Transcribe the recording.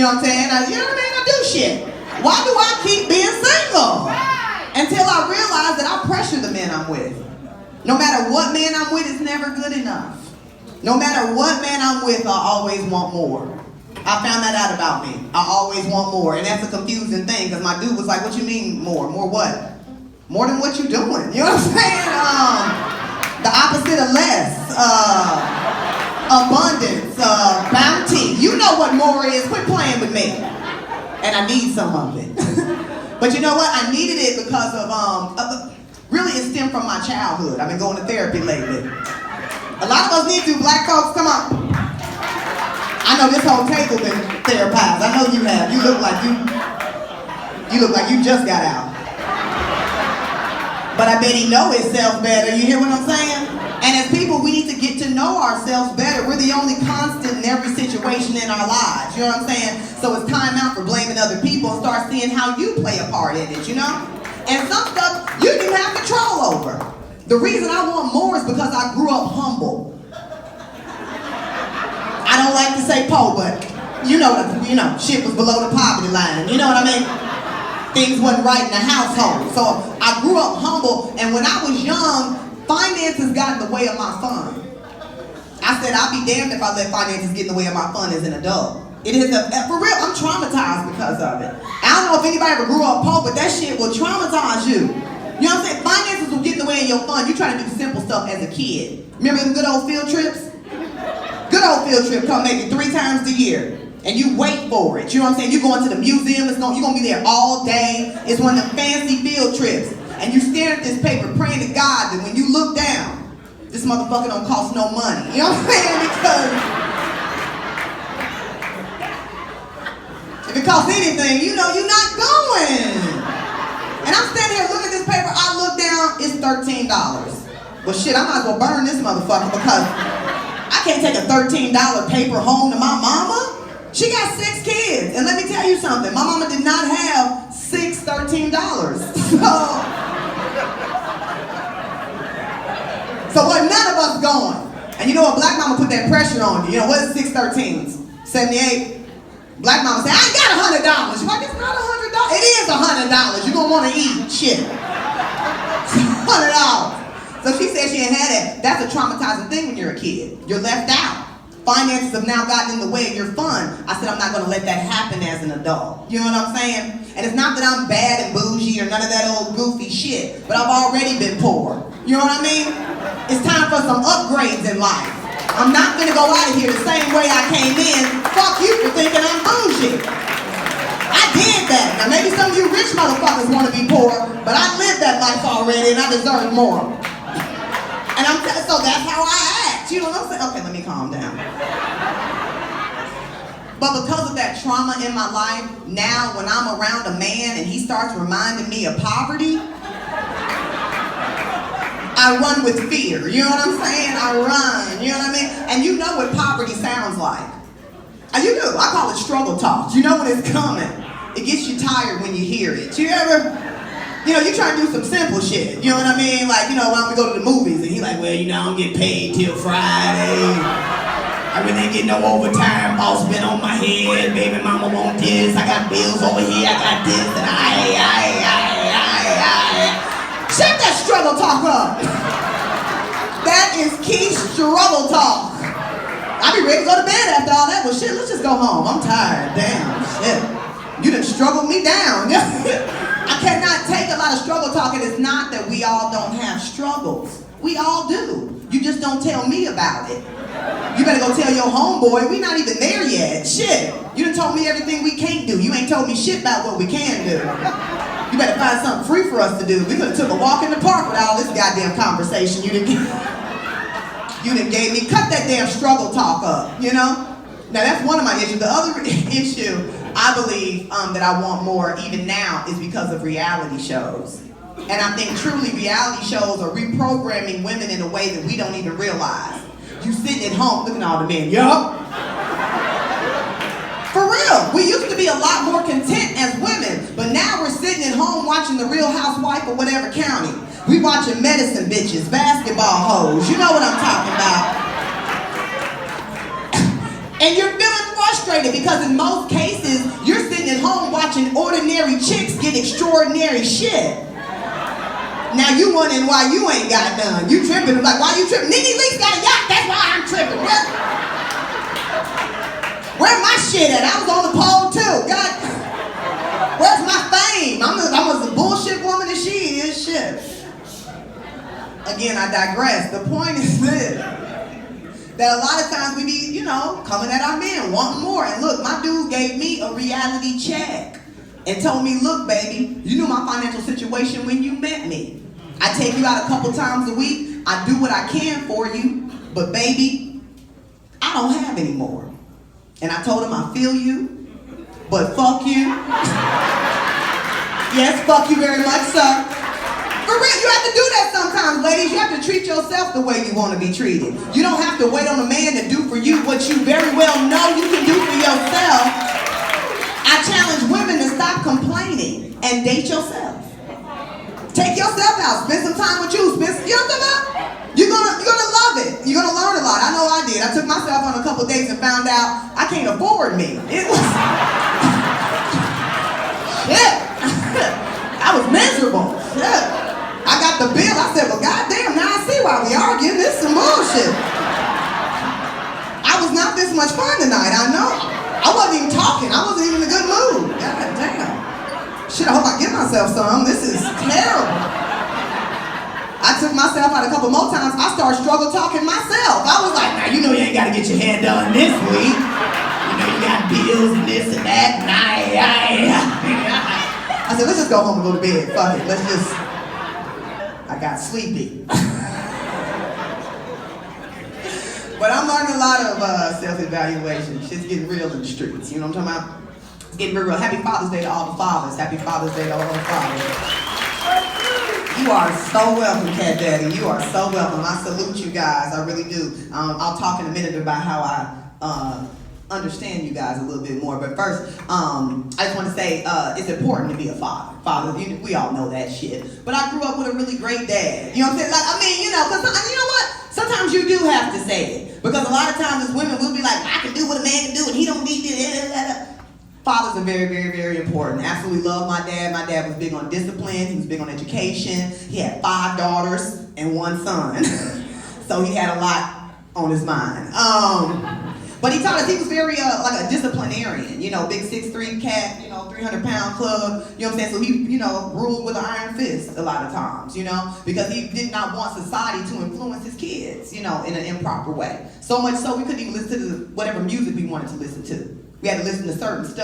You know what I'm saying? You know what I mean? I do shit. Why do I keep being single? Until I realize that I pressure the men I'm with. No matter what man I'm with, it's never good enough. No matter what man I'm with, I always want more. I found that out about me. I always want more. And that's a confusing thing, because my dude was like, what you mean more? More what? More than what you doing. You know what I'm saying? The opposite of less. Abundance. Bounty. You know what more is. Quit playing with me. And I need some of it. But you know what? I needed it because of, really it stemmed from my childhood. I've been going to therapy lately. A lot of us need to. Black folks, come on. I know this whole table been therapized. I know you have. You look like you just got out. But I bet he know himself better. You hear what I'm saying? And as people, we need to get to know ourselves better. We're the only constant in every situation in our lives. You know what I'm saying? So it's time out for blaming other people and start seeing how you play a part in it, you know? And some stuff you didn't have control over. The reason I want more is because I grew up humble. I don't like to say poor, but you know, shit was below the poverty line. You know what I mean? Things wasn't right in the household. So I grew up humble, and when I was young, finances got in the way of my fun. I said, I'll be damned if I let finances get in the way of my fun as an adult. It is, for real, I'm traumatized because of it. I don't know if anybody ever grew up poor, but that shit will traumatize you. You know what I'm saying? Finances will get in the way of your fun. You try to do simple stuff as a kid. Remember them good old field trips? Good old field trip come maybe 3 times a year. And you wait for it. You know what I'm saying? You're going to the museum. You're going to be there all day. It's one of them fancy field trips. And you stare at this paper praying to God that when you look down, this motherfucker don't cost no money. You know what I'm saying? Because if it costs anything, you know you're not going. And I'm standing here looking at this paper. I look down, it's $13. Well, shit, I might as well burn this motherfucker because I can't take a $13 paper home to my mama. She got 6 kids. And let me tell you something. My mama did not have 6 $13. So what none of us going. And you know what? Black mama put that pressure on you. You know, what is 6 13s? 78? Black mama say, I ain't got $100. You're like, it's not $100. It is $100. You're going to want to eat shit. $100. So she said she ain't had that. That's a traumatizing thing when you're a kid. You're left out. Finances have now gotten in the way of your fun. I said I'm not going to let that happen as an adult. You know what I'm saying? And it's not that I'm bad and bougie or none of that old goofy shit, but I've already been poor. You know what I mean? It's time for some upgrades in life. I'm not going to go out of here the same way I came in. Fuck you for thinking I'm bougie. I did that. Now maybe some of you rich motherfuckers want to be poor, but I lived that life already and I deserve more. And so that's how I act. You know what I'm saying? Okay, let me calm down. But because of that trauma in my life, now when I'm around a man and he starts reminding me of poverty, I run with fear. You know what I'm saying? I run. You know what I mean? And you know what poverty sounds like. And you do. I call it struggle talk. You know when it's coming. It gets you tired when you hear it. You ever... You know, you try to do some simple shit. You know what I mean? Like, you know, when we go to the movies and he like, well, you know, I don't get paid till Friday. I really ain't getting no overtime. Boss been on my head. Baby mama want this. I got bills over here. I got this. And shut that struggle talk up. That is key struggle talk. I be ready to go to bed after all that. Well, shit, let's just go home. I'm tired. Damn, shit. You done struggled me down. I cannot take a lot of struggle talk, and it's not that we all don't have struggles. We all do. You just don't tell me about it. You better go tell your homeboy, we not even there yet. Shit. You done told me everything we can't do. You ain't told me shit about what we can do. You better find something free for us to do. We could have took a walk in the park with all this goddamn conversation. You done gave me, cut that damn struggle talk up, you know? Now that's one of my issues. The other issue I believe that I want more even now is because of reality shows. And I think truly reality shows are reprogramming women in a way that we don't even realize. You sitting at home looking at all the men, yup. For real, we used to be a lot more content as women, but now we're sitting at home watching The Real Housewife of whatever county. We watching medicine bitches, basketball hoes, you know what I'm talking about. And you're feeling frustrated because in most cases, scary shit. Now you wondering why you ain't got none. You tripping. Like, why you tripping? Nene Leakes got a yacht, that's why I'm tripping. Where my shit at? I was on the pole too. God, where's my fame? I was a bullshit woman and she is shit. Again, I digress. The point is this. That a lot of times we be, coming at our men, wanting more. And look, my dude gave me a reality check and told me, look, baby, you knew my financial situation when you met me. I take you out a couple times a week. I do what I can for you. But baby, I don't have any more. And I told him, I feel you, but fuck you. Yes, fuck you very much, sir. For real, you have to do that sometimes, ladies. You have to treat yourself the way you want to be treated. You don't have to wait on a man to do for you what you very well know you can do for yourself. I challenge women to stop complaining and date yourself. Take yourself out. Spend some time with you. You know what I'm talking about? You're gonna love it. You're gonna learn a lot. I know I did. I took myself on a couple dates and found out I can't afford me. It was shit. I was miserable. Shit. I got the bill. I said, well, goddamn, now I see why we arguing. This is some bullshit. I was not this much fun tonight. I know. I wasn't even talking. I wasn't even in a good mood. God damn. Shit, I hope I give myself some. This is terrible. I took myself out a couple more times. I started struggle talking myself. I was like, now you know you ain't got to get your hair done this week. You know you got bills and this and that. And I said, let's just go home and go to bed. Fuck it. I got sleepy. But I'm learning a lot of self-evaluation. Shit's getting real in the streets. You know what I'm talking about? It's getting real. Happy Father's Day to all the fathers. Happy Father's Day to all the fathers. You are so welcome, Cat Daddy. You are so welcome. I salute you guys. I really do. I'll talk in a minute about how I understand you guys a little bit more. But first, I just want to say it's important to be a father. We all know that shit. But I grew up with a really great dad. You know what I'm saying? Because you know what? Sometimes you do have to say it. Because a lot of times as women, we'll be like, I can do what a man can do and he don't need this. Fathers are very, very, very important. Absolutely love my dad. My dad was big on discipline. He was big on education. He had 5 daughters and 1 son. So he had a lot on his mind. But he taught us, he was very like a disciplinarian, big 6'3" cat, 300-pound club, you know what I'm saying? So he, ruled with an iron fist a lot of times, because he did not want society to influence his kids, in an improper way. So much so we couldn't even listen to whatever music we wanted to listen to. We had to listen to certain stuff.